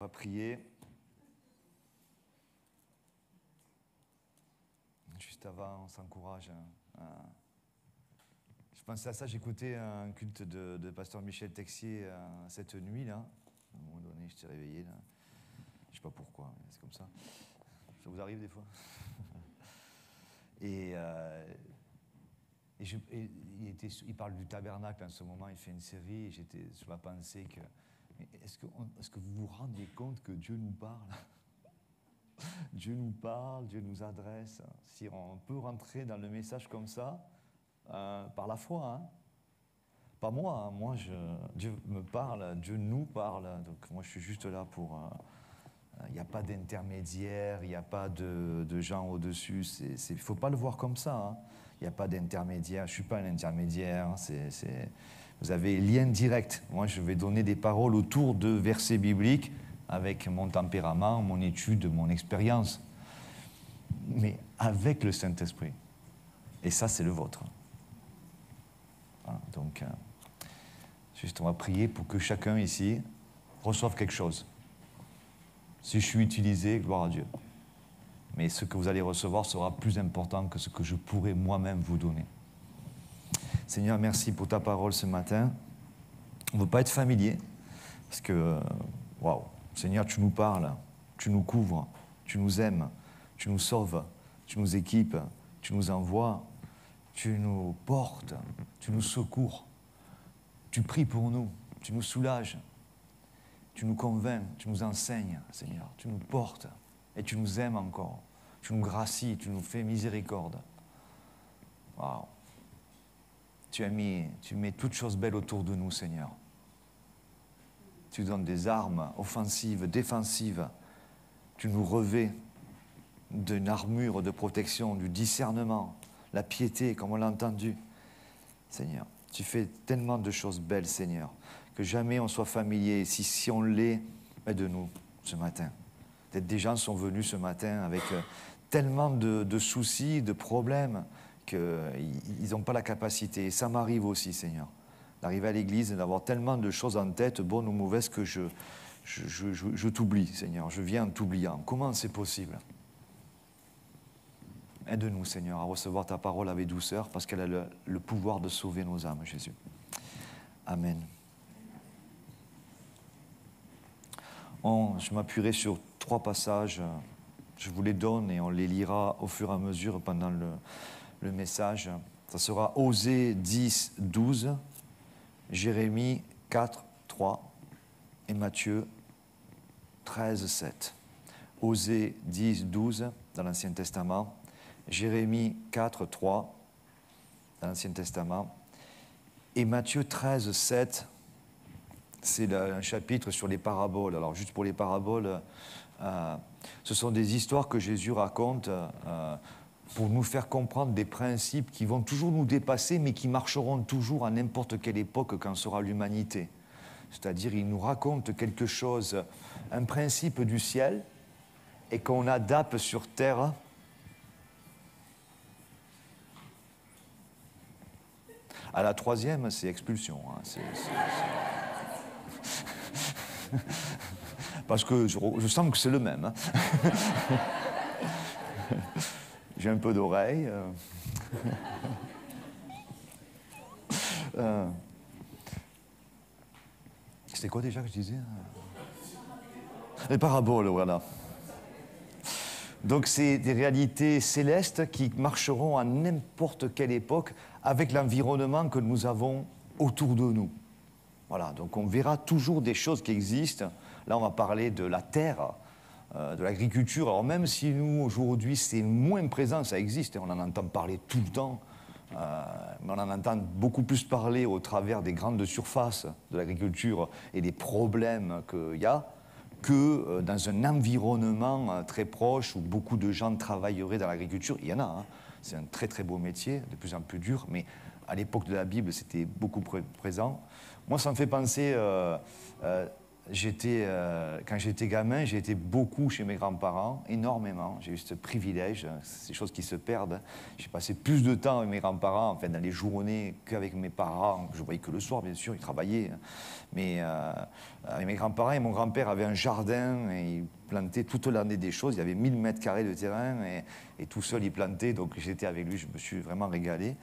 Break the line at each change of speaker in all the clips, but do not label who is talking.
va prier. Juste avant, on s'encourage. Je pensais à ça, j'écoutais un culte de pasteur Michel Texier cette nuit, là. À un moment donné, j'étais réveillé, là. Je ne sais pas pourquoi, mais c'est comme ça. Ça vous arrive des fois? Il parle du tabernacle en ce moment, il fait une série, et j'étais sur la pensée que... Est-ce que vous vous rendiez compte que Dieu nous parle? Dieu nous parle, Dieu nous adresse. Si on peut rentrer dans le message comme ça, par la foi, hein. Pas moi, hein. Moi, Dieu me parle, Dieu nous parle. Donc moi, je suis juste là pour... Il n'y a pas d'intermédiaire, il n'y a pas de gens au-dessus. Il ne faut pas le voir comme ça, hein. Il n'y a pas d'intermédiaire, je ne suis pas un intermédiaire. Vous avez lien direct. Moi, je vais donner des paroles autour de versets bibliques avec mon tempérament, mon étude, mon expérience. Mais avec le Saint-Esprit. Et ça, c'est le vôtre. Voilà, donc, juste on va prier pour que chacun ici reçoive quelque chose. Si je suis utilisé, gloire à Dieu. Mais ce que vous allez recevoir sera plus important que ce que je pourrais moi-même vous donner. Seigneur, merci pour ta parole ce matin. On ne veut pas être familier, parce que, waouh, Seigneur, tu nous parles, tu nous couvres, tu nous aimes, tu nous sauves, tu nous équipes, tu nous envoies, tu nous portes, tu nous secours, tu pries pour nous, tu nous soulages, tu nous convaincs, tu nous enseignes, Seigneur, tu nous portes et tu nous aimes encore, tu nous gracies, tu nous fais miséricorde. Waouh. Tu mets toutes choses belles autour de nous, Seigneur. Tu donnes des armes offensives, défensives. Tu nous revêts d'une armure de protection, du discernement, la piété, comme on l'a entendu. Seigneur, tu fais tellement de choses belles, Seigneur, que jamais on soit familier. Si on l'est, aide-nous ce matin. Peut-être des gens sont venus ce matin avec tellement de soucis, de problèmes, qu'ils n'ont pas la capacité. Et ça m'arrive aussi, Seigneur, d'arriver à l'église et d'avoir tellement de choses en tête, bonnes ou mauvaises, que je t'oublie, Seigneur. Je viens en t'oubliant. Comment c'est possible? Aide-nous, Seigneur, à recevoir ta parole avec douceur, parce qu'elle a le pouvoir de sauver nos âmes, Jésus. Amen. Je m'appuierai sur 3 passages. Je vous les donne et on les lira au fur et à mesure pendant le message. Ça sera Osée 10, 12, Jérémie 4, 3 et Matthieu 13, 7. Osée 10, 12 dans l'Ancien Testament, Jérémie 4, 3 dans l'Ancien Testament et Matthieu 13, 7. C'est un chapitre sur les paraboles. Alors, juste pour les paraboles, ce sont des histoires que Jésus raconte pour nous faire comprendre des principes qui vont toujours nous dépasser, mais qui marcheront toujours à n'importe quelle époque quand sera l'humanité. C'est-à-dire, il nous raconte quelque chose, un principe du ciel, et qu'on adapte sur terre. À la 3e, c'est expulsion. Hein. Parce que je sens que c'est le même. Hein. J'ai un peu d'oreille. C'était quoi déjà que je disais? Les paraboles, voilà. Donc c'est des réalités célestes qui marcheront à n'importe quelle époque avec l'environnement que nous avons autour de nous. Voilà, donc on verra toujours des choses qui existent. Là, on va parler de la terre, de l'agriculture. Alors même si nous, aujourd'hui, c'est moins présent, ça existe, et on en entend parler tout le temps, mais on en entend beaucoup plus parler au travers des grandes surfaces de l'agriculture et des problèmes qu'il y a, que dans un environnement très proche où beaucoup de gens travailleraient dans l'agriculture. Il y en a, hein. C'est un très très beau métier, de plus en plus dur, mais à l'époque de la Bible, c'était beaucoup présent. Moi, ça me fait penser quand j'étais gamin, j'ai été beaucoup chez mes grands-parents, énormément. J'ai eu ce privilège, ces choses qui se perdent. J'ai passé plus de temps avec mes grands-parents, enfin, dans les journées, qu'avec mes parents. Je voyais que le soir, bien sûr, ils travaillaient. Mais avec mes grands-parents, et mon grand-père avait un jardin, et il plantait toute l'année des choses. Il y avait 1000 mètres carrés de terrain, et tout seul, il plantait. Donc j'étais avec lui, je me suis vraiment régalé.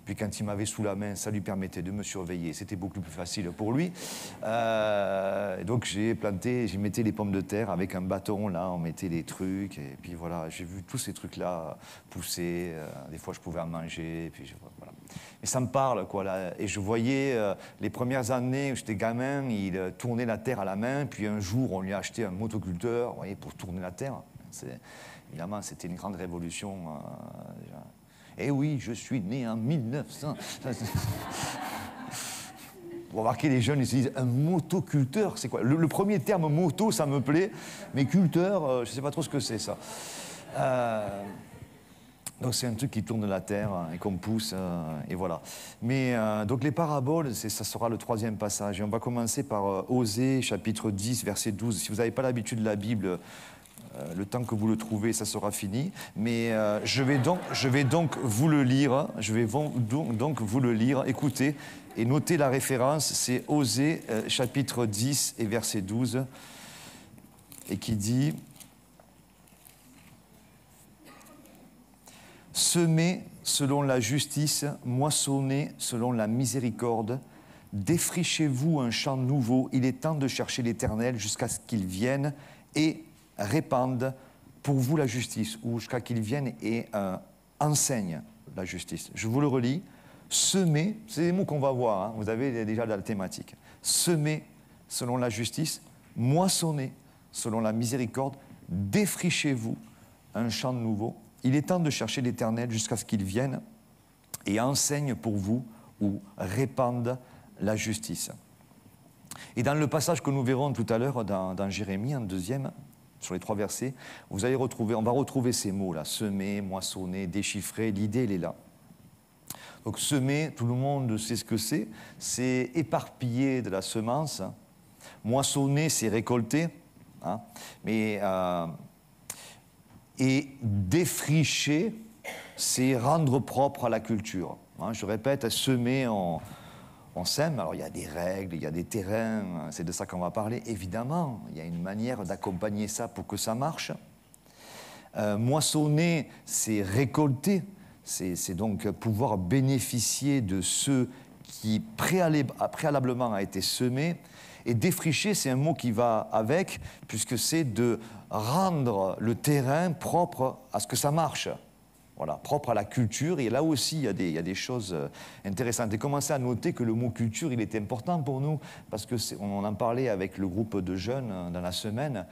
Puis quand il m'avait sous la main, ça lui permettait de me surveiller. C'était beaucoup plus facile pour lui. Donc j'ai planté, j'y mettais les pommes de terre avec un bâton, là, on mettait des trucs. Et puis voilà, j'ai vu tous ces trucs-là pousser. Des fois, je pouvais en manger. Et puis voilà. Et ça me parle, quoi. Là. Et je voyais les premières années où j'étais gamin, il tournait la terre à la main. Puis un jour, on lui a acheté un motoculteur, vous voyez, pour tourner la terre. Évidemment, c'était une grande révolution. Déjà. Et oui, je suis né en 1900. Vous remarquez, les jeunes, ils se disent un motoculteur, c'est quoi? Le premier terme moto, ça me plaît, mais culteur, je ne sais pas trop ce que c'est, ça. Donc c'est un truc qui tourne la terre et qu'on pousse, et voilà. Mais donc les paraboles, ça sera le 3e passage. Et on va commencer par Osée, chapitre 10, verset 12. Si vous n'avez pas l'habitude de la Bible, le temps que vous le trouvez, ça sera fini. Mais je vais donc vous le lire. Je vais donc vous le lire. Écoutez et notez la référence. C'est Osée, chapitre 10 et verset 12, et qui dit: semez selon la justice, moissonnez selon la miséricorde, défrichez-vous un champ nouveau. Il est temps de chercher l'Éternel jusqu'à ce qu'il vienne et répande pour vous la justice, ou jusqu'à qu'il vienne et enseigne la justice. Je vous le relis. Semer, c'est des mots qu'on va voir, hein. Vous avez déjà la thématique. Semer selon la justice, moissonner selon la miséricorde, défrichez-vous un champ nouveau. Il est temps de chercher l'Éternel jusqu'à ce qu'il vienne et enseigne pour vous ou répande la justice. Et dans le passage que nous verrons tout à l'heure dans Jérémie, en 2e, sur les 3 versets, on va retrouver ces mots-là: semer, moissonner, déchiffrer. L'idée, elle est là. Donc semer, tout le monde sait ce que c'est. C'est éparpiller de la semence. Moissonner, c'est récolter. Hein. Et défricher, c'est rendre propre à la culture. Hein. Je répète, semer, on sème. Alors il y a des règles, il y a des terrains. C'est de ça qu'on va parler. Évidemment, il y a une manière d'accompagner ça pour que ça marche. Moissonner, c'est récolter. C'est donc pouvoir bénéficier de ce qui préalablement a été semé. Et défricher, c'est un mot qui va avec, puisque c'est de rendre le terrain propre à ce que ça marche. Voilà, propre à la culture. Et là aussi, il y a des choses intéressantes. Et commencez à noter que le mot culture, il est important pour nous, parce qu'on en parlait avec le groupe de jeunes dans la semaine.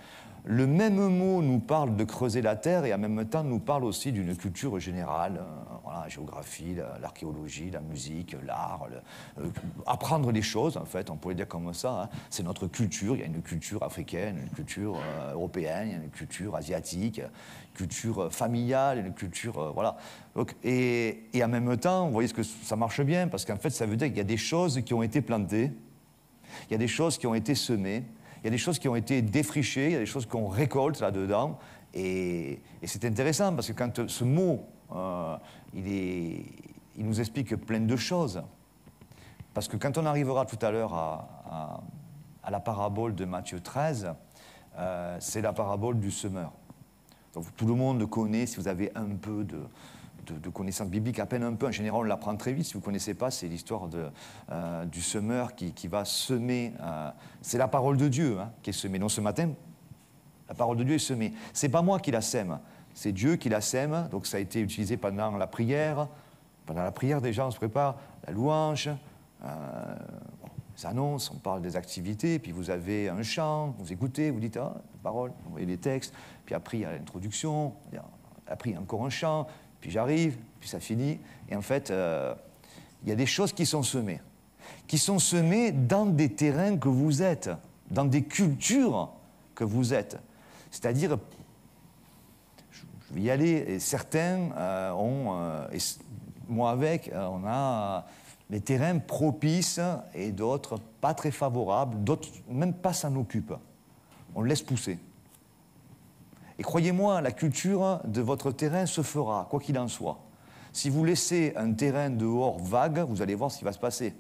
Le même mot nous parle de creuser la terre et en même temps nous parle aussi d'une culture générale, voilà, la géographie, l'archéologie, la musique, l'art, apprendre les choses, en fait, on pourrait dire comme ça. Hein. C'est notre culture. Il y a une culture africaine, une culture européenne, une culture asiatique, une culture familiale, une culture... voilà. Donc, et en même temps, vous voyez ce que ça marche bien, parce qu'en fait, ça veut dire qu'il y a des choses qui ont été plantées, il y a des choses qui ont été semées, il y a des choses qui ont été défrichées, il y a des choses qu'on récolte là-dedans. Et c'est intéressant parce que quand ce mot, il nous explique plein de choses. Parce que quand on arrivera tout à l'heure à la parabole de Matthieu 13, c'est la parabole du semeur. Donc, tout le monde connaît, si vous avez un peu de connaissances bibliques, à peine un peu, en général on l'apprend très vite. Si vous ne connaissez pas, c'est l'histoire du semeur qui va semer. C'est la parole de Dieu qui est semée. Donc ce matin, la parole de Dieu est semée. Ce n'est pas moi qui la sème, c'est Dieu qui la sème. Donc ça a été utilisé pendant la prière. Pendant la prière, déjà, on se prépare, la louange, les annonces, on parle des activités, puis vous avez un chant, vous écoutez, vous dites, la parole, vous voyez les textes, puis après il y a l'introduction, après il y a encore un chant, puis j'arrive, puis ça finit. Et en fait, il y a des choses qui sont semées dans des terrains que vous êtes, dans des cultures que vous êtes. C'est-à-dire, je vais y aller, et certains ont, et moi avec, on a Les terrains propices et d'autres pas très favorables, d'autres même pas s'en occupent. On le laisse pousser. Et croyez-moi, la culture de votre terrain se fera, quoi qu'il en soit. Si vous laissez un terrain dehors vague, vous allez voir ce qui va se passer.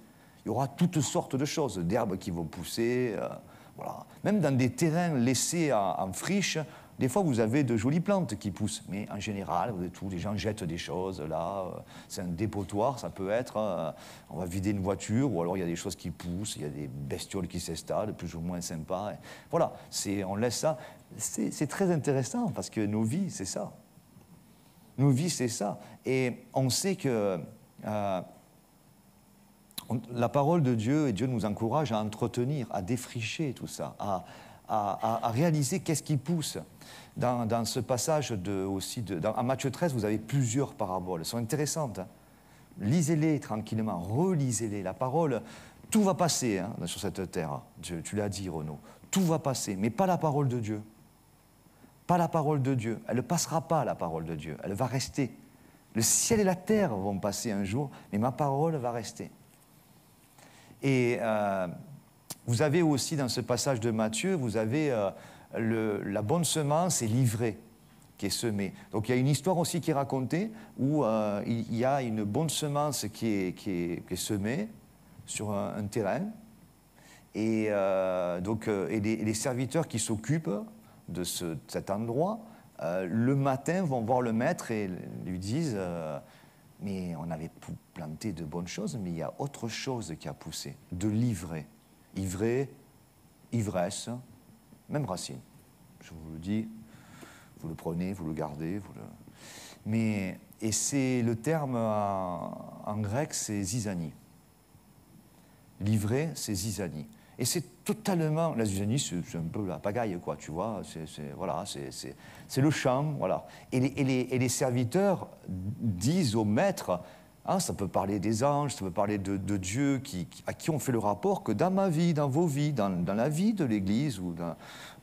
Il y aura toutes sortes de choses, d'herbes qui vont pousser, voilà. Même dans des terrains laissés en friche, des fois vous avez de jolies plantes qui poussent, mais en général, les gens jettent des choses, là, c'est un dépotoir, ça peut être, on va vider une voiture, ou alors il y a des choses qui poussent, il y a des bestioles qui s'installent, plus ou moins sympas. Et voilà, on laisse ça. C'est très intéressant, parce que nos vies, c'est ça. Nos vies, c'est ça. Et on sait que la parole de Dieu, et Dieu nous encourage à entretenir, à défricher tout ça, à réaliser qu'est-ce qui pousse. Dans ce passage, en Matthieu 13, vous avez plusieurs paraboles. Elles sont intéressantes. Hein. Lisez-les tranquillement, relisez-les. La parole, tout va passer hein, sur cette terre. Tu l'as dit, Renaud. Tout va passer, mais pas la parole de Dieu. Pas la parole de Dieu. Elle ne passera pas, la parole de Dieu. Elle va rester. Le ciel et la terre vont passer un jour, mais ma parole va rester. Et vous avez aussi, dans ce passage de Matthieu, vous avez la bonne semence et l'ivraie qui est semée. Donc il y a une histoire aussi qui est racontée où il y a une bonne semence qui est semée sur un terrain. Et les serviteurs qui s'occupent de cet endroit, le matin, vont voir le maître et lui disent mais on avait planté de bonnes choses, mais il y a autre chose qui a poussé, de l'ivraie. Ivraie, ivresse, même racine. Je vous le dis, vous le prenez, vous le gardez. Et c'est le terme en grec, c'est zizanie. L'ivraie, c'est zizanie. Et c'est totalement, la zizanie, c'est un peu la pagaille, quoi, tu vois, c'est le champ, voilà. Et les serviteurs disent au maître, hein, ça peut parler des anges, ça peut parler de Dieu, à qui on fait le rapport que dans ma vie, dans vos vies, dans la vie de l'Église, ou dans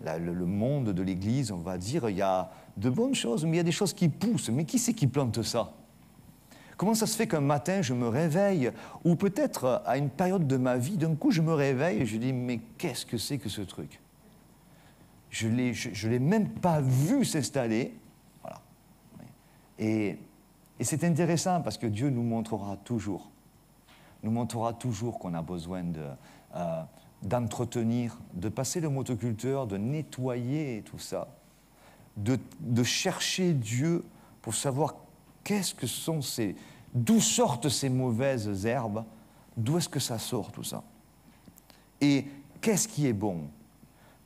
le monde de l'Église, on va dire, il y a de bonnes choses, mais il y a des choses qui poussent. Mais qui c'est qui plante ça ? Comment ça se fait qu'un matin, je me réveille, ou peut-être à une période de ma vie, d'un coup, je me réveille et je dis, mais qu'est-ce que c'est que ce truc ? Je ne l'ai même pas vu s'installer. Voilà. Et c'est intéressant parce que Dieu nous montrera toujours qu'on a besoin d'entretenir, de passer le motoculteur, de nettoyer tout ça, de chercher Dieu pour savoir qu'est-ce que sont d'où sortent ces mauvaises herbes, d'où est-ce que ça sort tout ça. Et qu'est-ce qui est bon ?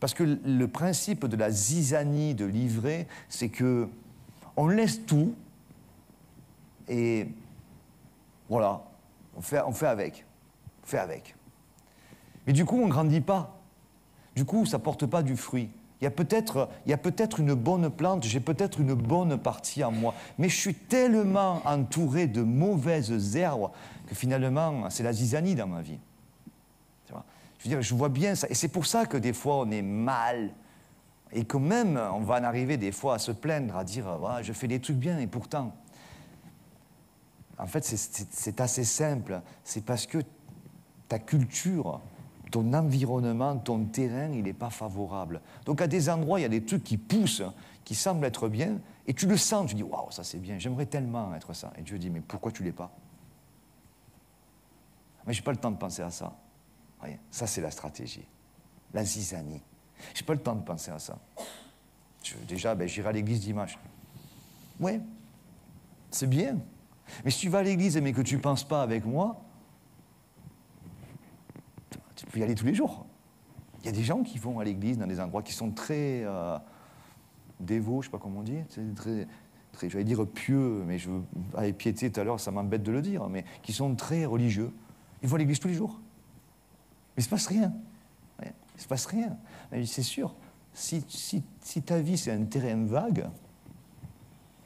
Parce que le principe de la zizanie, de l'ivraie, c'est que on laisse tout et voilà, on fait avec. Mais du coup, on ne grandit pas. Du coup, ça ne porte pas du fruit. Il y a peut-être une bonne plante, j'ai peut-être une bonne partie en moi, mais je suis tellement entouré de mauvaises herbes que finalement, c'est la zizanie dans ma vie. Tu vois ? Je veux dire, je vois bien ça. Et c'est pour ça que des fois, on est mal. Et que même, on va en arriver des fois à se plaindre, à dire ah, « je fais des trucs bien, et pourtant... » En fait, c'est assez simple. C'est parce que ta culture, ton environnement, ton terrain, il n'est pas favorable. Donc à des endroits, il y a des trucs qui poussent, qui semblent être bien, et tu le sens, tu dis « waouh, ça c'est bien, j'aimerais tellement être ça. » Et Dieu dit « mais pourquoi tu ne l'es pas ?» Mais je n'ai pas le temps de penser à ça. Voyez, ça c'est la stratégie, la zizanie. Je n'ai pas le temps de penser à ça. Déjà, j'irai à l'église dimanche. Oui, c'est bien. Mais si tu vas à l'église mais que tu ne penses pas avec moi, tu peux y aller tous les jours. Il y a des gens qui vont à l'église dans des endroits qui sont très dévots, je ne sais pas comment on dit, très, j'allais dire pieux, mais avec piété tout à l'heure, ça m'embête de le dire, mais qui sont très religieux. Ils vont à l'église tous les jours. Mais il ne se passe rien. Il ne se passe rien. Mais c'est sûr, si ta vie c'est un terrain vague,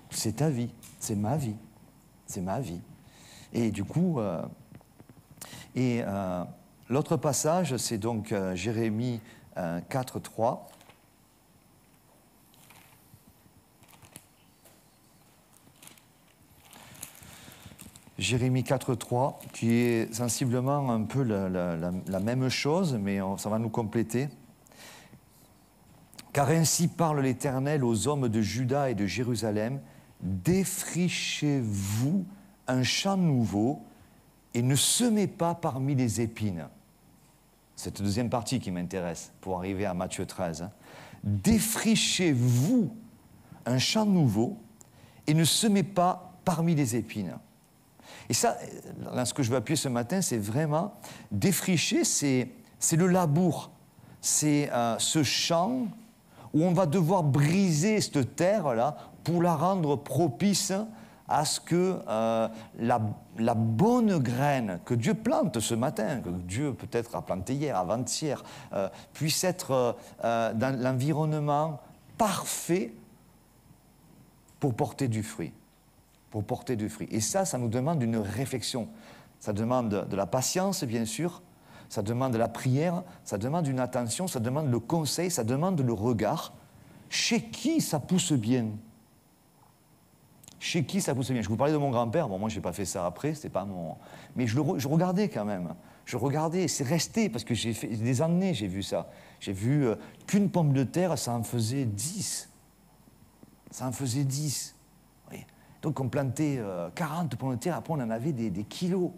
c'est ta vie, c'est ma vie. C'est ma vie. Et du coup, l'autre passage, c'est donc Jérémie 4, 3. Jérémie 4,3, qui est sensiblement un peu la même chose, mais ça va nous compléter. Car ainsi parle l'Éternel aux hommes de Juda et de Jérusalem, défrichez-vous un champ nouveau et ne semez pas parmi les épines. Cette deuxième partie qui m'intéresse, pour arriver à Matthieu 13. Défrichez-vous un champ nouveau et ne semez pas parmi les épines. Et ça, là, ce que je veux appuyer ce matin, c'est vraiment défricher, c'est le labour. C'est ce champ où on va devoir briser cette terre-là pour la rendre propice à ce que la bonne graine que Dieu plante ce matin, que Dieu peut-être a planté hier, avant-hier, puisse être dans l'environnement parfait pour porter du fruit. Pour porter du fruit. Et ça nous demande une réflexion. Ça demande de la patience, bien sûr. Ça demande de la prière. Ça demande une attention. Ça demande le conseil. Ça demande le regard. Chez qui ça pousse bien? Chez qui ça pousse bien? Je vous parlais de mon grand-père. Bon, moi, je n'ai pas fait ça après. C'était pas mon... Mais je regardais quand même. Je regardais. C'est resté parce que j'ai fait des années, j'ai vu ça. J'ai vu qu'une pomme de terre, ça en faisait 10. Ça en faisait 10. Donc on plantait 40 pommes de terre, après on en avait des kilos. Vous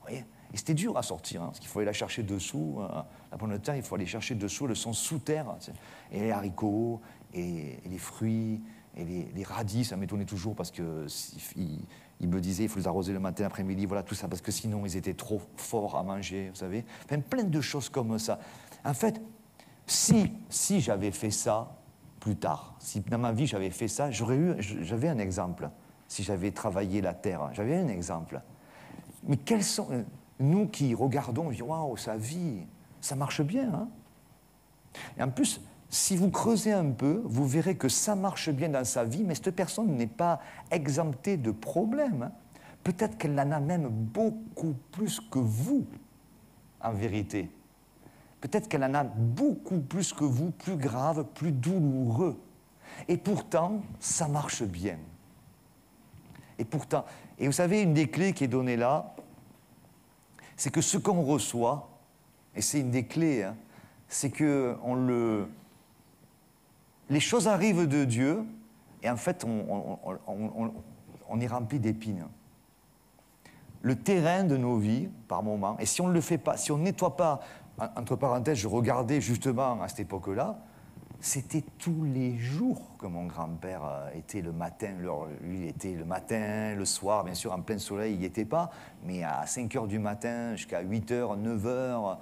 voyez, et c'était dur à sortir, parce qu'il fallait la chercher dessous. La pomme de terre, il faut aller chercher dessous, elles sont sous terre. Et les haricots, et les fruits, et les radis, ça m'étonnait toujours parce qu'il me disait il faut les arroser le matin, l'après-midi, voilà tout ça, parce que sinon ils étaient trop forts à manger, vous savez. Enfin, plein de choses comme ça. En fait, si j'avais fait ça plus tard, si dans ma vie j'avais fait ça, j'avais un exemple. Si j'avais travaillé la terre, j'avais un exemple. Mais quels sont... Nous qui regardons, on dit « Waouh, sa vie, ça marche bien. Hein » Et en plus, si vous creusez un peu, vous verrez que ça marche bien dans sa vie, mais cette personne n'est pas exemptée de problèmes. Hein. Peut-être qu'elle en a même beaucoup plus que vous, en vérité. Peut-être qu'elle en a beaucoup plus que vous, plus grave, plus douloureux. Et pourtant, ça marche bien. Et pourtant, et vous savez, une des clés qui est donnée là, c'est que ce qu'on reçoit, et c'est une des clés, hein, c'est que les choses arrivent de Dieu, et en fait, on est rempli d'épines. Le terrain de nos vies, par moments, et si on ne le fait pas, si on ne nettoie pas, entre parenthèses, je regardais justement à cette époque-là, c'était tous les jours que mon grand-père était le matin. Lui, il était le matin, le soir, bien sûr, en plein soleil, il n'y était pas. Mais à 5 h du matin jusqu'à 8 h, 9 h,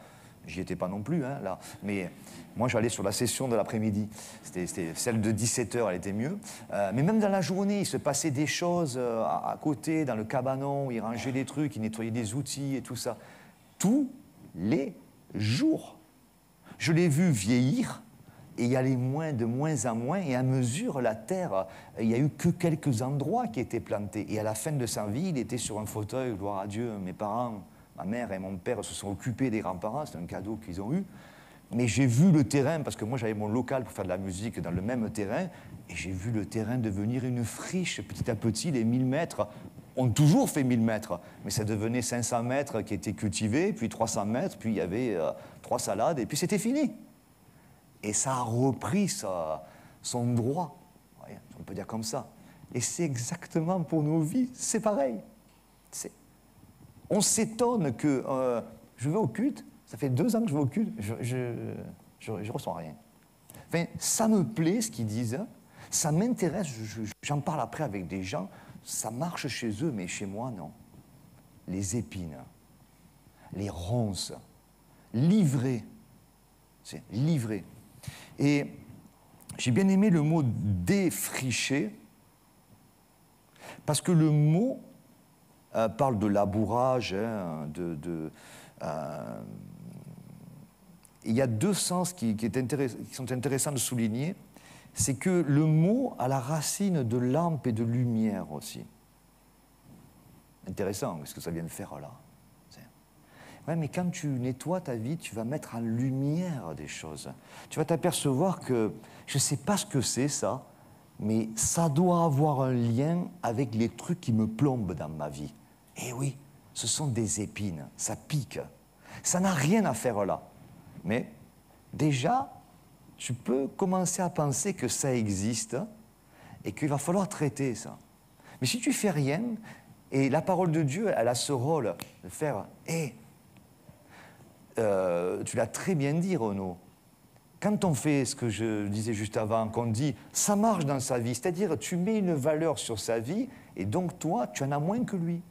j'y étais pas non plus, hein, là. Mais moi, j'allais sur la session de l'après-midi. C'était celle de 17 h, elle était mieux. Mais même dans la journée, il se passait des choses à côté, dans le cabanon, où il rangeait des trucs, il nettoyait des outils et tout ça. Tous les jours. Je l'ai vu vieillir. Et il y allait de moins en moins, et à mesure, la terre, il n'y a eu que quelques endroits qui étaient plantés. Et à la fin de sa vie, il était sur un fauteuil, gloire à Dieu. Mes parents, ma mère et mon père se sont occupés des grands-parents, c'est un cadeau qu'ils ont eu. Mais j'ai vu le terrain, parce que moi j'avais mon local pour faire de la musique dans le même terrain, et j'ai vu le terrain devenir une friche. Petit à petit, les 1000 mètres ont toujours fait 1000 mètres, mais ça devenait 500 mètres qui étaient cultivés, puis 300 mètres, puis il y avait 3 salades, et puis c'était fini. Et ça a repris son droit, on peut dire comme ça. Et c'est exactement pour nos vies, c'est pareil. On s'étonne que je vais au culte, ça fait 2 ans que je vais au culte, je ressens rien. Enfin, ça me plaît ce qu'ils disent, ça m'intéresse, j'en parle après avec des gens, ça marche chez eux, mais chez moi, non. Les épines, les ronces, livrées, c'est livré. Et j'ai bien aimé le mot « défricher » parce que le mot parle de labourage, hein, il y a 2 sens qui sont intéressants de souligner. C'est que le mot a la racine de lampe et de lumière aussi. Intéressant, qu'est-ce que ça vient de faire là? Ouais, mais quand tu nettoies ta vie, tu vas mettre en lumière des choses. Tu vas t'apercevoir que, je ne sais pas ce que c'est ça, mais ça doit avoir un lien avec les trucs qui me plombent dans ma vie. Eh oui, ce sont des épines, ça pique. Ça n'a rien à faire là. Mais déjà, tu peux commencer à penser que ça existe et qu'il va falloir traiter ça. Mais si tu fais rien, et la parole de Dieu, elle a ce rôle de faire « Hé, tu l'as très bien dit, Renaud. Quand on fait ce que je disais juste avant, qu'on dit « ça marche dans sa vie », c'est-à-dire tu mets une valeur sur sa vie et donc toi, tu en as moins que lui.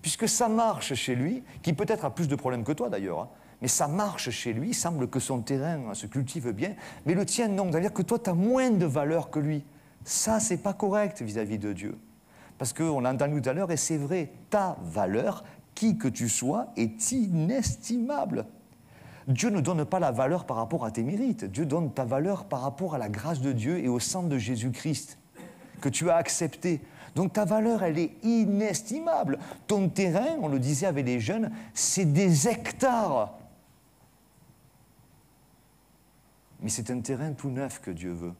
Puisque ça marche chez lui, qui peut-être a plus de problèmes que toi d'ailleurs, hein, mais ça marche chez lui, il semble que son terrain se cultive bien, mais le tien non, c'est-à-dire que toi, tu as moins de valeur que lui. Ça, c'est pas correct vis-à-vis de Dieu. Parce qu'on l'a entendu tout à l'heure, et c'est vrai, ta valeur, qui que tu sois, est inestimable. Dieu ne donne pas la valeur par rapport à tes mérites. Dieu donne ta valeur par rapport à la grâce de Dieu et au sang de Jésus-Christ que tu as accepté. Donc ta valeur, elle est inestimable. Ton terrain, on le disait avec les jeunes, c'est des hectares. Mais c'est un terrain tout neuf que Dieu veut.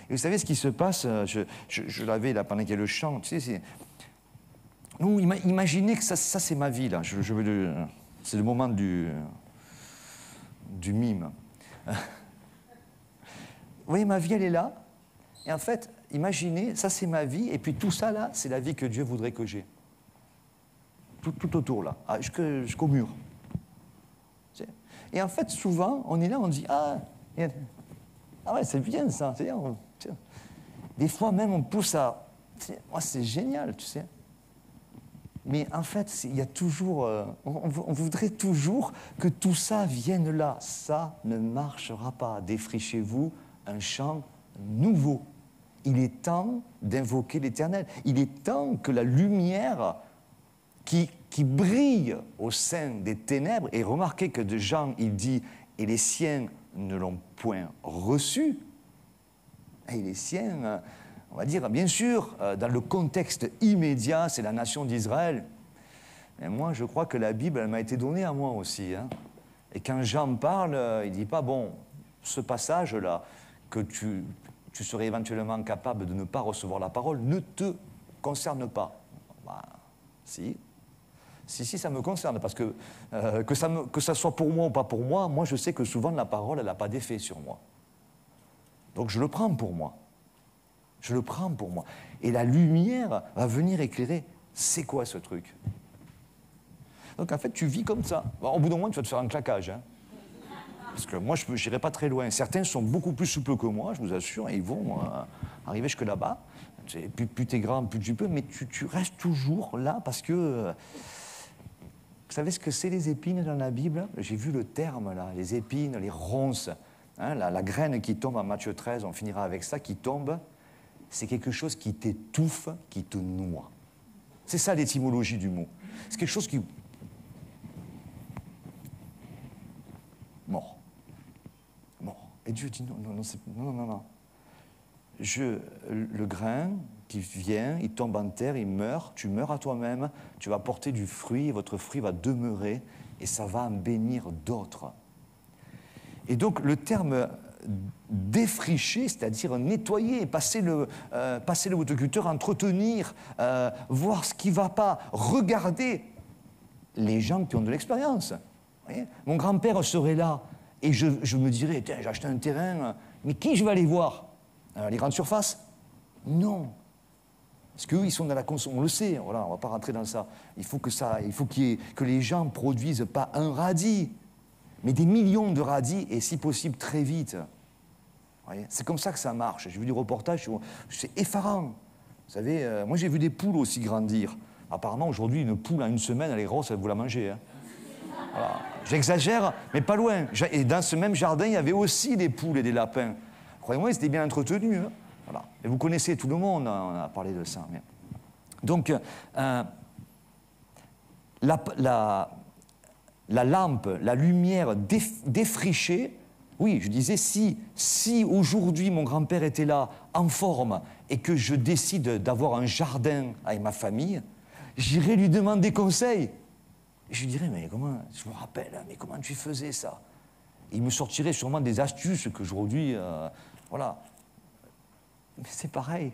Et vous savez ce qui se passe, je l'avais là pendant qu'il y a le chant, tu sais, nous, imaginez que ça c'est ma vie, là. C'est le moment du mime. Vous voyez, ma vie, elle est là. Et en fait, imaginez, ça c'est ma vie, et puis tout ça, là, c'est la vie que Dieu voudrait que j'ai. Tout autour, là, jusqu'au mur. Et en fait, souvent, on est là, on dit, ah ouais, c'est bien ça. Des fois même, on pousse à... Oh, c'est génial, tu sais. Mais en fait, il y a toujours... on voudrait toujours que tout ça vienne là. Ça ne marchera pas. Défrichez-vous un champ nouveau. Il est temps d'invoquer l'Éternel. Il est temps que la lumière qui brille au sein des ténèbres, et remarquez que de Jean, il dit « et les siens ne l'ont point reçu ». Et les siens, on va dire, bien sûr, dans le contexte immédiat, c'est la nation d'Israël. Mais moi, je crois que la Bible, elle m'a été donnée à moi aussi. Hein. Et quand Jean parle, il ne dit pas, bon, ce passage-là, que tu serais éventuellement capable de ne pas recevoir la parole, ne te concerne pas. Bah, si. Si, ça me concerne, parce que ça soit pour moi ou pas pour moi, moi je sais que souvent la parole, elle n'a pas d'effet sur moi. Donc je le prends pour moi. Je le prends pour moi. Et la lumière va venir éclairer, c'est quoi ce truc? Donc en fait, tu vis comme ça. Bon, au bout d'un moment, tu vas te faire un claquage. Hein. Parce que moi, je n'irai pas très loin. Certains sont beaucoup plus souples que moi, je vous assure, et ils vont arriver jusque là-bas. Plus tu es grand, plus tu peux, mais tu restes toujours là parce que... Vous savez ce que c'est les épines dans la Bible? J'ai vu le terme là, les épines, les ronces. Hein, la graine qui tombe en Matthieu 13, on finira avec ça, qui tombe, c'est quelque chose qui t'étouffe, qui te noie. C'est ça l'étymologie du mot. C'est quelque chose qui... Mort. Et Dieu dit non. Le grain qui vient, il tombe en terre, il meurt, tu meurs à toi-même, tu vas porter du fruit, et votre fruit va demeurer, et ça va en bénir d'autres. Et donc le terme défricher, c'est-à-dire nettoyer, passer le motoculteur, entretenir, voir ce qui ne va pas, regarder les gens qui ont de l'expérience. Mon grand-père serait là, et je me dirais, tiens, j'ai acheté un terrain, mais qui je vais aller voir? Les grandes surfaces? Non. Parce qu'eux, ils sont dans la consommation. On le sait, voilà, on ne va pas rentrer dans ça. Il faut que les gens ne produisent pas un radis, mais des millions de radis, et si possible, très vite. C'est comme ça que ça marche. J'ai vu des reportages, c'est effarant. Vous savez, moi j'ai vu des poules aussi grandir. Apparemment, aujourd'hui, une poule en une semaine, elle est grosse, elle vous la mangez. Hein. Voilà. J'exagère, mais pas loin. Et dans ce même jardin, il y avait aussi des poules et des lapins. Croyez-moi, ils étaient bien entretenus. Hein. Voilà. Et vous connaissez tout le monde, on a parlé de ça. Donc, la lampe, la lumière défrichée, oui, je disais, si aujourd'hui mon grand-père était là, en forme, et que je décide d'avoir un jardin avec ma famille, j'irais lui demander conseil. Je lui dirais, mais comment, je me rappelle, mais comment tu faisais ça? Et il me sortirait sûrement des astuces qu'aujourd'hui, voilà. Mais c'est pareil.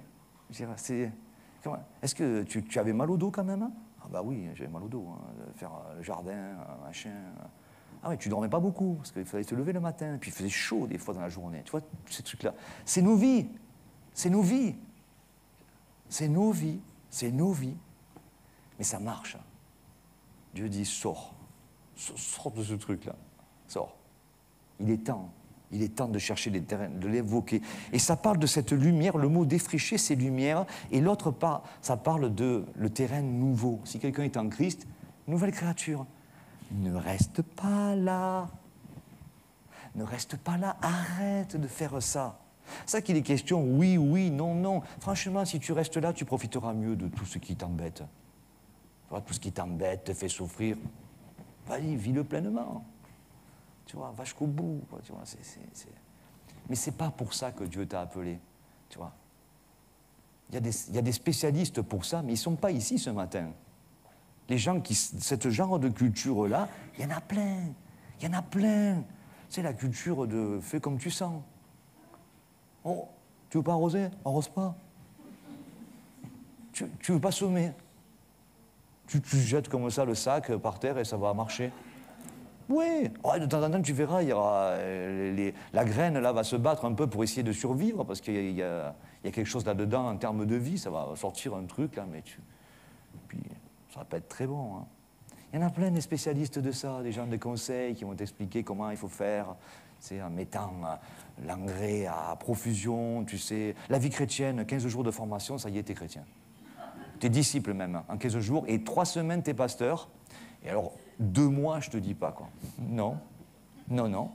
Est-ce que tu avais mal au dos quand même? Ah bah oui, j'avais mal au dos, hein, de faire le jardin, machin. Ah oui, tu dormais pas beaucoup, parce qu'il fallait te lever le matin, puis il faisait chaud des fois dans la journée. Tu vois, ces trucs-là. C'est nos vies. C'est nos vies. C'est nos vies. C'est nos vies. Mais ça marche. Dieu dit, sors. Sors de ce truc-là. Sors. Il est temps. Il est temps de chercher les terrains, de l'évoquer. Et ça parle de cette lumière, le mot défricher, c'est lumière. Et l'autre part, ça parle de le terrain nouveau. Si quelqu'un est en Christ, nouvelle créature. Ne reste pas là. Ne reste pas là. Arrête de faire ça. C'est ça qu'il est question, oui, oui, non, non. Franchement, si tu restes là, tu profiteras mieux de tout ce qui t'embête. Tu vois, tout ce qui t'embête, te fait souffrir. Vas-y, vis-le pleinement. Tu vois, va jusqu'au bout. Tu vois, Mais ce n'est pas pour ça que Dieu t'a appelé. Tu vois. Il y a des spécialistes pour ça, mais ils ne sont pas ici ce matin. Les gens qui... Ce genre de culture-là, il y en a plein. Il y en a plein. C'est la culture de fais comme tu sens. Oh, tu veux pas arroser? Arrose pas. Tu veux pas semer? Tu jettes comme ça le sac par terre et ça va marcher. Oui, oh, de temps en temps, tu verras, il y aura, la graine là va se battre un peu pour essayer de survivre parce qu'il y a quelque chose là-dedans en termes de vie, ça va sortir un truc là, mais puis ça va pas être très bon. Hein. Il y en a plein des spécialistes de ça, des gens de conseil qui vont t'expliquer comment il faut faire, c'est en mettant l'engrais à profusion, tu sais. La vie chrétienne, 15 jours de formation, ça y est, t'es chrétien. T'es disciple même, en 15 jours, et 3 semaines, t'es pasteur. Et alors, 2 mois, je te dis pas, quoi. Non, non, non,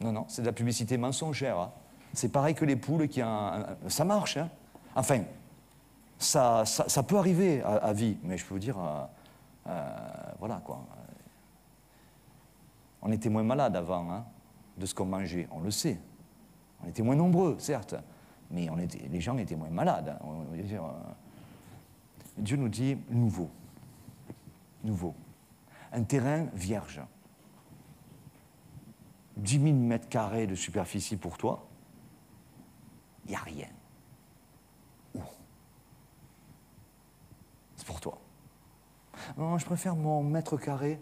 non, non, c'est de la publicité mensongère. Hein. C'est pareil que les poules qui ça marche, hein. Enfin, ça peut arriver à vie, mais je peux vous dire, voilà, quoi. On était moins malades avant, hein, de ce qu'on mangeait, on le sait. On était moins nombreux, certes, mais les gens étaient moins malades. Hein. On va dire, Dieu nous dit nouveau. Nouveau. Un terrain vierge. 10 000 mètres carrés de superficie pour toi, il n'y a rien. Où? C'est pour toi. Non, je préfère mon mètre carré.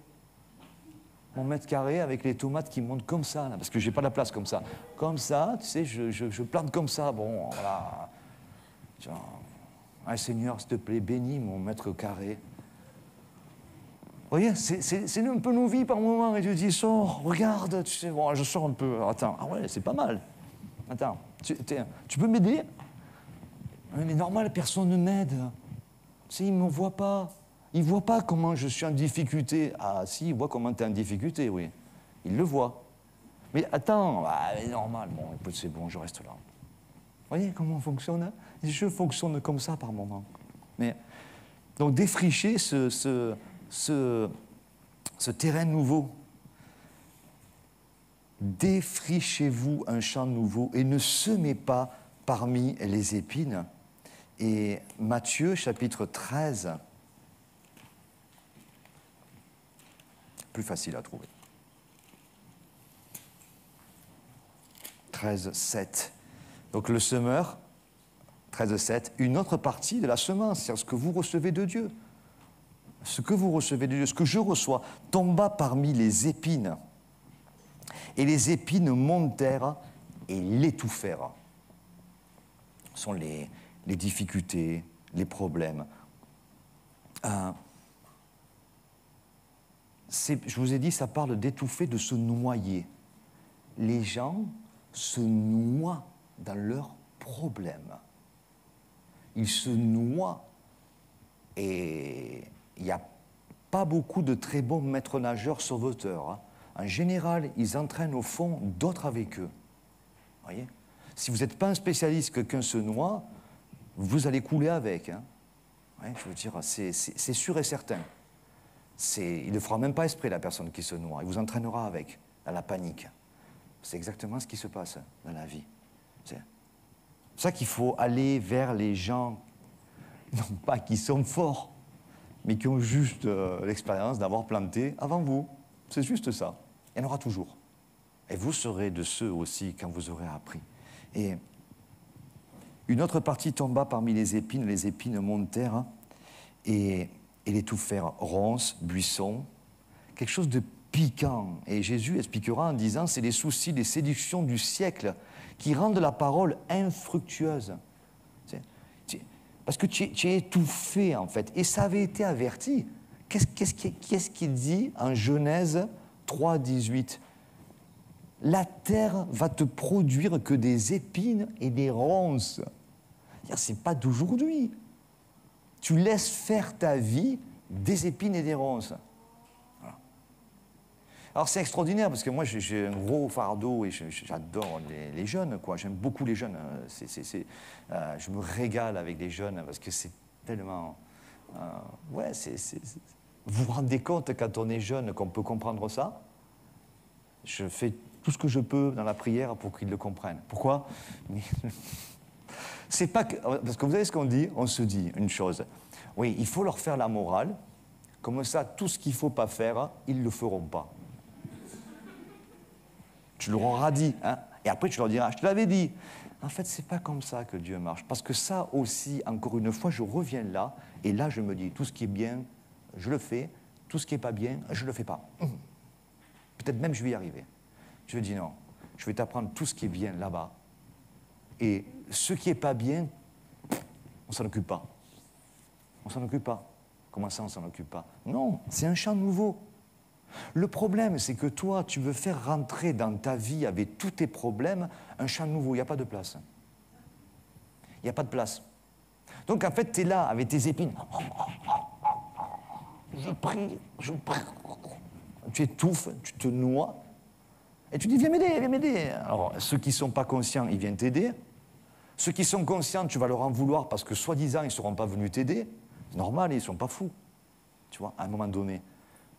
Mon mètre carré avec les tomates qui montent comme ça, là, parce que j'ai pas la place comme ça. Comme ça, tu sais, je plante comme ça. Bon, voilà. Ah, Seigneur, s'il te plaît, bénis mon mètre carré. Vous voyez, c'est un peu nos vies par moment. Et Dieu dit, sors, regarde, tu sais, bon, je sors un peu. Attends, ah ouais, c'est pas mal. Attends, tu peux m'aider? Mais normal, personne ne m'aide. Tu sais, il ne me voit pas. Il ne voit pas comment je suis en difficulté. Ah si, il voit comment tu es en difficulté, oui. Il le voit. Mais attends, c'est normal. Bon, écoute, c'est bon, je reste là. Vous voyez comment on fonctionne? Je fonctionne comme ça par moment. Mais, donc défricher ce terrain nouveau. Défrichez-vous un champ nouveau et ne semez pas parmi les épines. Et Matthieu, chapitre 13, plus facile à trouver. 13, 7. Donc le semeur, 13, 7, une autre partie de la semence, c'est ce que vous recevez de Dieu. Ce que vous recevez de Dieu, ce que je reçois, tomba parmi les épines. Et les épines montèrent et l'étouffèrent. Ce sont les difficultés, les problèmes. Je vous ai dit, ça parle d'étouffer, de se noyer. Les gens se noient dans leurs problèmes. Ils se noient. Et il n'y a pas beaucoup de très bons maîtres nageurs sauveteurs. Hein. En général, ils entraînent au fond d'autres avec eux. Voyez ? Si vous n'êtes pas un spécialiste, quelqu'un se noie, vous allez couler avec. Hein. Ouais, je veux dire, c'est sûr et certain. Il ne fera même pas esprit, la personne qui se noie. Il vous entraînera avec, dans la panique. C'est exactement ce qui se passe dans la vie. C'est pour ça qu'il faut aller vers les gens, non pas qui sont forts, mais qui ont juste l'expérience d'avoir planté avant vous. C'est juste ça. Il y en aura toujours. Et vous serez de ceux aussi quand vous aurez appris. Et Une autre partie tomba parmi les épines montèrent et l'étouffèrent. Ronces, buissons, quelque chose de piquant. Et Jésus expliquera en disant, c'est les soucis, les séductions du siècle qui rendent la parole infructueuse. Parce que tu es étouffé, en fait. Et ça avait été averti. Qu'est-ce qu'il dit en Genèse 3, 18 ? La terre va te produire que des épines et des ronces. Ce n'est pas d'aujourd'hui. Tu laisses faire ta vie des épines et des ronces. Voilà. Alors c'est extraordinaire parce que moi j'ai un gros fardeau et j'adore les jeunes, quoi. J'aime beaucoup les jeunes. Je me régale avec les jeunes parce que c'est tellement... Vous vous rendez compte quand on est jeune qu'on peut comprendre ça ? Je fais tout ce que je peux dans la prière pour qu'ils le comprennent. Pourquoi ? C'est pas que, parce que vous savez ce qu'on dit ? On se dit une chose. Oui, il faut leur faire la morale. Comme ça, tout ce qu'il ne faut pas faire, ils ne le feront pas. Tu leur auras dit, hein ? Et après tu leur diras, je te l'avais dit. En fait, ce n'est pas comme ça que Dieu marche. Parce que ça aussi, encore une fois, je reviens là, et là je me dis, tout ce qui est bien, je le fais. Tout ce qui n'est pas bien, je ne le fais pas. Peut-être même je vais y arriver. Je dis non, je vais t'apprendre tout ce qui est bien là-bas. Et ce qui n'est pas bien, on ne s'en occupe pas. On ne s'en occupe pas. Comment ça, on ne s'en occupe pas ? Non, c'est un champ nouveau. Le problème, c'est que toi, tu veux faire rentrer dans ta vie, avec tous tes problèmes, un champ nouveau. Il n'y a pas de place. Il n'y a pas de place. Donc, en fait, tu es là, avec tes épines. Je prie. Tu étouffes, tu te noies. Et tu dis, viens m'aider. Alors, ceux qui ne sont pas conscients, ils viennent t'aider. Ceux qui sont conscients, tu vas leur en vouloir parce que, soi-disant, ils ne seront pas venus t'aider. C'est normal, ils ne sont pas fous. Tu vois, à un moment donné,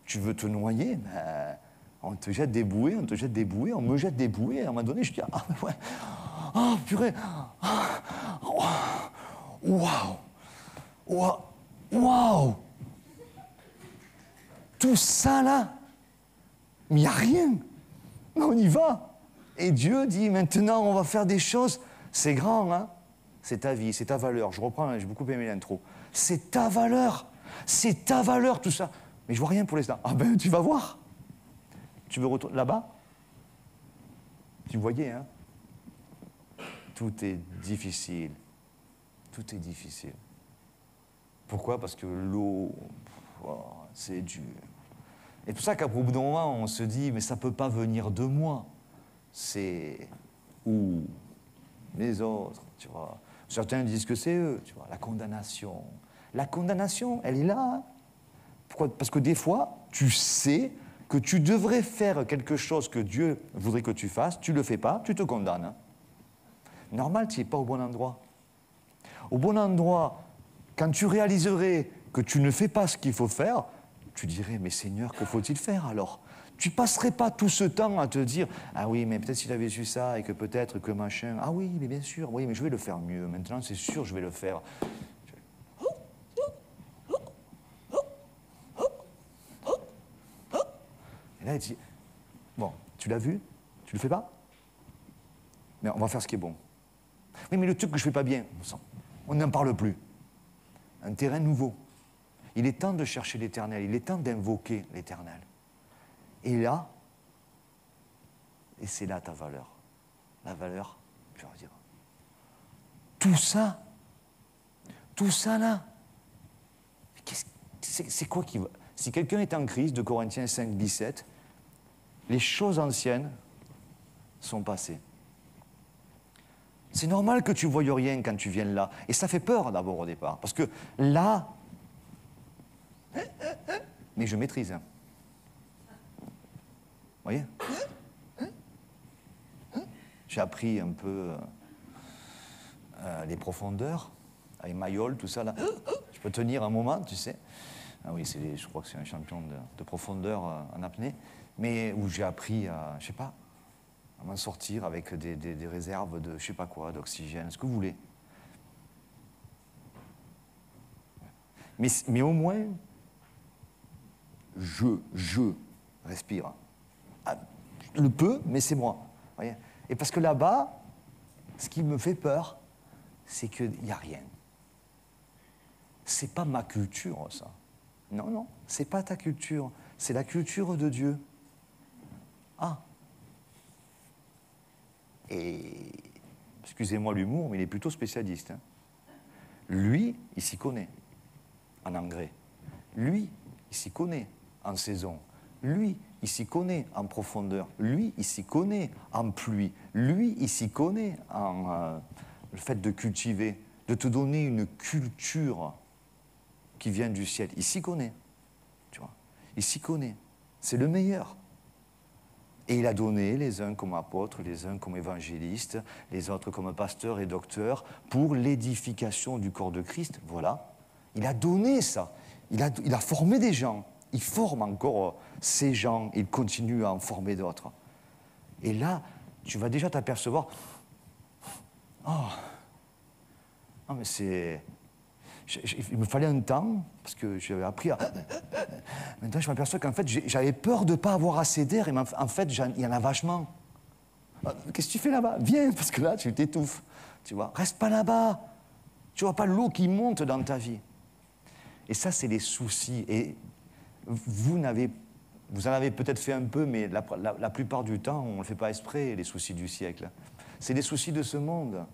tu veux te noyer, ben, on te jette des bouées, on me jette des bouées. À un moment donné, je dis, ah, ouais, oh, purée, waouh. Tout ça, là, mais il n'y a rien. Mais on y va. Et Dieu dit, maintenant, on va faire des choses. C'est grand, hein ? C'est ta vie, c'est ta valeur. Je reprends, hein, j'ai beaucoup aimé l'intro. C'est ta valeur, tout ça. Mais je vois rien pour l'instant. Ah ben, tu vas voir. Tu veux retourner là-bas ? Tu voyais, hein ? Tout est difficile. Tout est difficile. Pourquoi ? Parce que l'eau, c'est dur. Et pour ça qu'à bout d'un moment, on se dit, mais ça ne peut pas venir de moi. C'est où les autres, tu vois. Certains disent que c'est eux, tu vois. La condamnation. La condamnation, elle est là. Hein. Pourquoi ? Parce que des fois, tu sais que tu devrais faire quelque chose que Dieu voudrait que tu fasses, tu ne le fais pas, tu te condamnes. Hein. Normal, tu n'es pas au bon endroit. Au bon endroit, quand tu réaliserais que tu ne fais pas ce qu'il faut faire, tu dirais, mais Seigneur, que faut-il faire alors ? Tu ne passerais pas tout ce temps à te dire, ah oui, mais peut-être s'il avait su ça et que peut-être que machin, ah oui, mais bien sûr, oui, mais je vais le faire mieux. Maintenant, c'est sûr, je vais le faire. Et là, il dit, bon, tu l'as vu ? Tu le fais pas ? Mais on va faire ce qui est bon. Oui, mais le truc que je ne fais pas bien, on n'en parle plus. Un terrain nouveau. Il est temps de chercher l'Éternel, il est temps d'invoquer l'Éternel. Et là, et c'est là ta valeur. La valeur, je vais dire, tout ça là, c'est quoi qui va ? Si quelqu'un est en crise, de Corinthiens 5, 17, les choses anciennes sont passées. C'est normal que tu ne voyes rien quand tu viens là. Et ça fait peur d'abord au départ. Parce que là, mais je maîtrise. Vous voyez ? J'ai appris un peu les profondeurs, avec Mayol, tout ça là. Je peux tenir un moment, tu sais. Ah oui, je crois que c'est un champion de profondeur en apnée. Mais où j'ai appris à, je sais pas, à m'en sortir avec des réserves de je sais pas quoi, d'oxygène, ce que vous voulez. Mais au moins, je respire. Ah, le peu, mais c'est moi. Voyez ? Et parce que là-bas, ce qui me fait peur, c'est qu'il n'y a rien. C'est pas ma culture, ça. Non, non, c'est pas ta culture. C'est la culture de Dieu. Ah. Et, excusez-moi l'humour, mais il est plutôt spécialiste. Hein. Lui, il s'y connaît en engrais. Lui, il s'y connaît en saison. Lui, il s'y connaît en profondeur. Lui, il s'y connaît en pluie. Lui, il s'y connaît en le fait de cultiver, de te donner une culture qui vient du ciel. Il s'y connaît. Tu vois, il s'y connaît. C'est le meilleur. Et il a donné les uns comme apôtres, les uns comme évangélistes, les autres comme pasteurs et docteurs pour l'édification du corps de Christ. Voilà. Il a donné ça. Il a formé des gens. Il forme encore ces gens. Il continue à en former d'autres. Et là, tu vas déjà t'apercevoir. Oh, oh mais c'est... Il me fallait un temps, parce que j'avais appris à... Maintenant, je m'aperçois qu'en fait, j'avais peur de ne pas avoir assez d'air, et en fait, il y en a vachement. Qu'est-ce que tu fais là-bas? Viens, parce que là, tu t'étouffes. Tu vois, reste pas là-bas. Tu vois pas l'eau qui monte dans ta vie. Et ça, c'est les soucis. Et vous en avez peut-être fait un peu, mais la plupart du temps, on ne le fait pas exprès, les soucis du siècle. C'est les soucis de ce monde.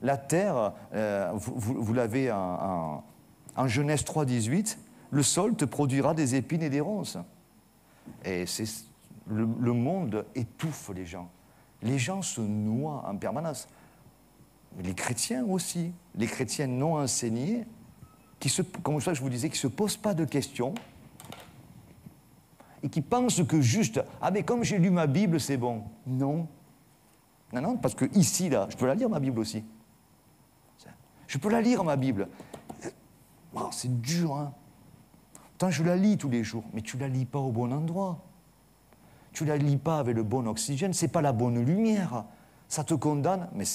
La terre, vous l'avez en Genèse 3, 18, le sol te produira des épines et des ronces. Et le monde étouffe les gens. Les gens se noient en permanence. Mais les chrétiens aussi, les chrétiens non enseignés, comme ça je vous disais, qui ne se posent pas de questions et qui pensent que juste, ah mais comme j'ai lu ma Bible, c'est bon. Non. Non, non, parce que ici, là, je peux la lire ma Bible aussi. Je peux la lire, ma Bible. Oh, c'est dur, hein. Pourtant, je la lis tous les jours, mais tu ne la lis pas au bon endroit. Tu ne la lis pas avec le bon oxygène, ce n'est pas la bonne lumière. Ça te condamne, mais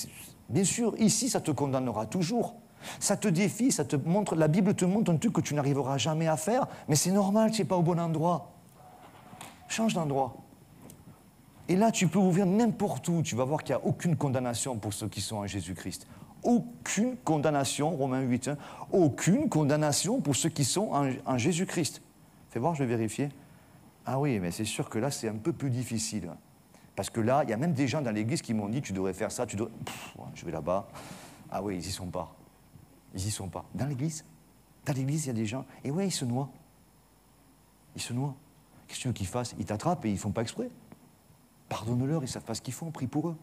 bien sûr, ici, ça te condamnera toujours. Ça te défie, ça te montre, la Bible te montre un truc que tu n'arriveras jamais à faire, mais c'est normal, tu n'es pas au bon endroit. Change d'endroit. Et là, tu peux ouvrir n'importe où, tu vas voir qu'il n'y a aucune condamnation pour ceux qui sont en Jésus-Christ. Aucune condamnation, Romains 8, hein, aucune condamnation pour ceux qui sont en Jésus-Christ. Fais voir, je vais vérifier. Ah oui, mais c'est sûr que là, c'est un peu plus difficile. Parce que là, il y a même des gens dans l'église qui m'ont dit, tu devrais faire ça, tu devrais... je vais là-bas. Ah oui, ils n'y sont pas. Ils n'y sont pas. Dans l'église, il y a des gens, et ouais, ils se noient. Ils se noient. Qu'est-ce que tu veux qu'ils fassent? Ils t'attrapent et ils ne font pas exprès. Pardonne-leur, ils ne savent pas ce qu'ils font, prie pour eux.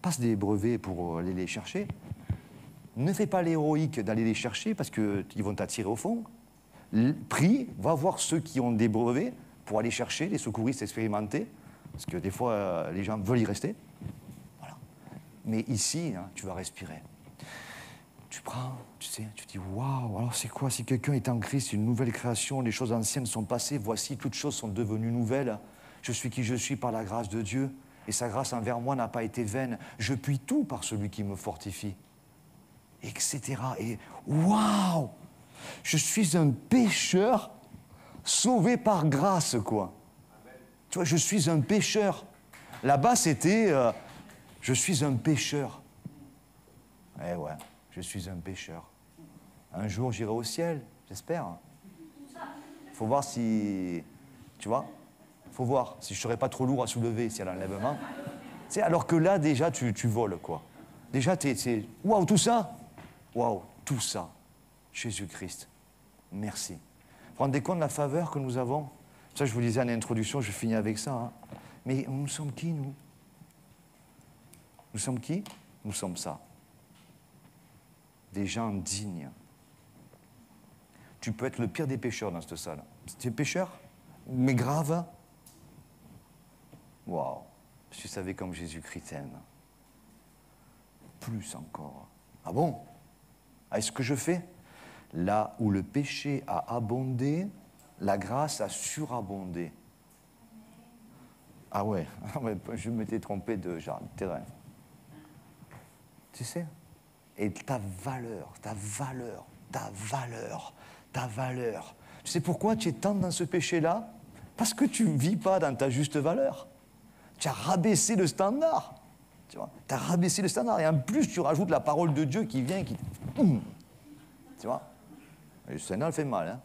Passe des brevets pour aller les chercher. Ne fais pas l'héroïque d'aller les chercher parce qu'ils vont t'attirer au fond. Prie, va voir ceux qui ont des brevets pour aller chercher, les secouristes expérimentés, parce que des fois, les gens veulent y rester. Voilà. Mais ici, hein, tu vas respirer. Tu prends, tu sais, tu dis, waouh, alors c'est quoi? Si quelqu'un est en Christ, une nouvelle création, les choses anciennes sont passées, voici, toutes choses sont devenues nouvelles. Je suis qui je suis par la grâce de Dieu. Et sa grâce envers moi n'a pas été vaine. Je puis tout par celui qui me fortifie. Etc. Et waouh! Je suis un pécheur sauvé par grâce, quoi. Amen. Tu vois, je suis un pécheur. Là-bas, c'était je suis un pécheur. Eh ouais, je suis un pécheur. Un jour, j'irai au ciel, j'espère. Il faut voir si... Tu vois? Il faut voir si je ne serais pas trop lourd à soulever s'il y a l'enlèvement. Alors que là, déjà, tu voles, quoi. Déjà, c'est... Waouh, tout ça? Waouh, tout ça. Jésus-Christ. Merci. Vous vous rendez compte de la faveur que nous avons? Ça, je vous disais en introduction, je finis avec ça. Hein. Mais nous sommes qui, nous? Nous sommes qui? Nous sommes ça. Des gens dignes. Tu peux être le pire des pécheurs dans cette salle. Tu es pécheur, mais grave. Waouh, si tu savais comme Jésus-Christ t'aime. Plus encore. Ah bon? Ah, est-ce que je fais? Là où le péché a abondé, la grâce a surabondé. Ah ouais, je m'étais trompé de genre de terrain. Tu sais? Et ta valeur. Tu sais pourquoi tu es tant dans ce péché-là? Parce que tu ne vis pas dans ta juste valeur. Tu as rabaissé le standard. Tu vois, tu as rabaissé le standard. Et en plus, tu rajoutes la parole de Dieu qui vient, qui... Tu vois, le standard fait mal. Hein.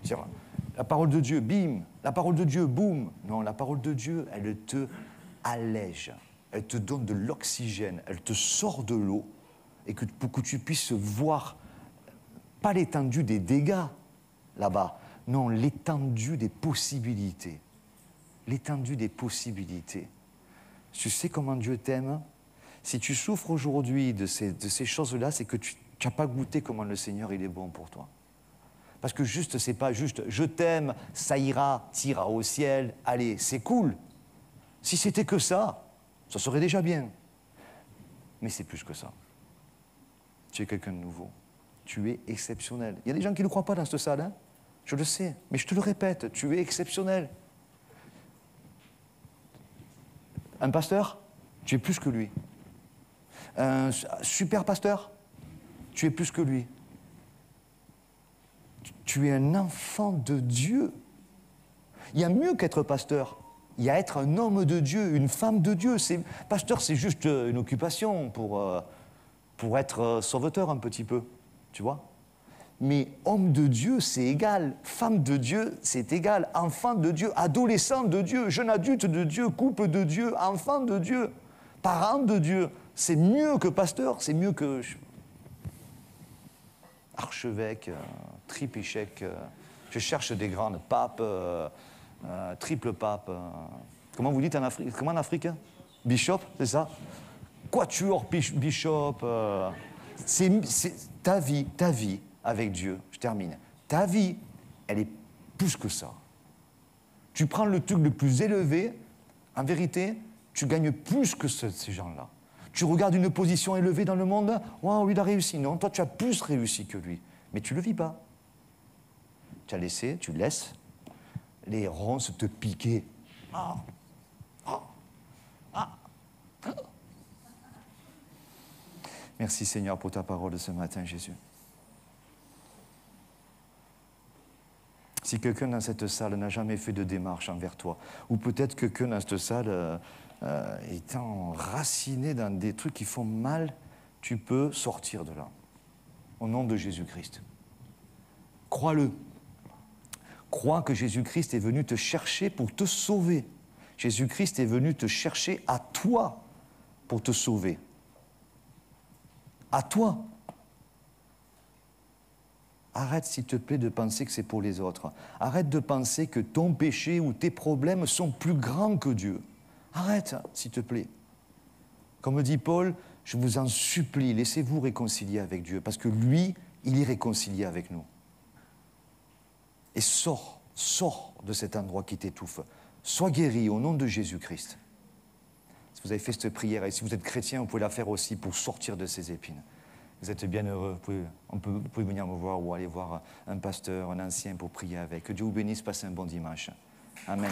Tu vois, la parole de Dieu, bim. La parole de Dieu, boum. Non, la parole de Dieu, elle te allège. Elle te donne de l'oxygène. Elle te sort de l'eau. Et pour que tu puisses voir, pas l'étendue des dégâts là-bas, non, l'étendue des possibilités. L'étendue des possibilités. Tu sais comment Dieu t'aime? Si tu souffres aujourd'hui de ces choses-là, c'est que tu n'as pas goûté comment le Seigneur il est bon pour toi. Parce que juste, c'est pas juste « je t'aime, ça ira, t'iras au ciel, allez, c'est cool ». Si c'était que ça serait déjà bien. Mais c'est plus que ça. Tu es quelqu'un de nouveau. Tu es exceptionnel. Il y a des gens qui ne croient pas dans cette salle, hein? Je le sais, mais je te le répète, tu es exceptionnel. Un pasteur, tu es plus que lui. Un super pasteur, tu es plus que lui. Tu es un enfant de Dieu. Il y a mieux qu'être pasteur. Il y a être un homme de Dieu, une femme de Dieu. Pasteur, c'est juste une occupation pour être sauveteur un petit peu, tu vois. Mais homme de Dieu, c'est égal. Femme de Dieu, c'est égal. Enfant de Dieu, adolescent de Dieu, jeune adulte de Dieu, couple de Dieu, enfant de Dieu, parent de Dieu. C'est mieux que pasteur, c'est mieux que archevêque, triple évêque. Je cherche des grandes papes, triple pape. Comment vous dites en Afrique? Comment en Afrique? Bishop, c'est ça? Quatuor bishop. C'est ta vie avec Dieu. Je termine. Ta vie, elle est plus que ça. Tu prends le truc le plus élevé, en vérité, tu gagnes plus que ces gens-là. Tu regardes une position élevée dans le monde, waouh, lui il a réussi. Non, toi tu as plus réussi que lui. Mais tu ne le vis pas. Tu laisses les ronces te piquer. Ah, ah, ah. Merci Seigneur pour ta parole de ce matin, Jésus. Si quelqu'un dans cette salle n'a jamais fait de démarche envers toi, ou peut-être que quelqu'un dans cette salle est enraciné dans des trucs qui font mal, tu peux sortir de là. Au nom de Jésus-Christ. Crois-le. Crois que Jésus-Christ est venu te chercher pour te sauver. Jésus-Christ est venu te chercher à toi pour te sauver. À toi. Arrête, s'il te plaît, de penser que c'est pour les autres. Arrête de penser que ton péché ou tes problèmes sont plus grands que Dieu. Arrête, s'il te plaît. Comme dit Paul, je vous en supplie, laissez-vous réconcilier avec Dieu, parce que lui, il est réconcilié avec nous. Et sors de cet endroit qui t'étouffe. Sois guéri au nom de Jésus-Christ. Si vous avez fait cette prière, et si vous êtes chrétien, vous pouvez la faire aussi pour sortir de ces épines. Vous êtes bien heureux, vous pouvez venir me voir ou aller voir un pasteur, un ancien pour prier avec. Que Dieu vous bénisse, passez un bon dimanche. Amen.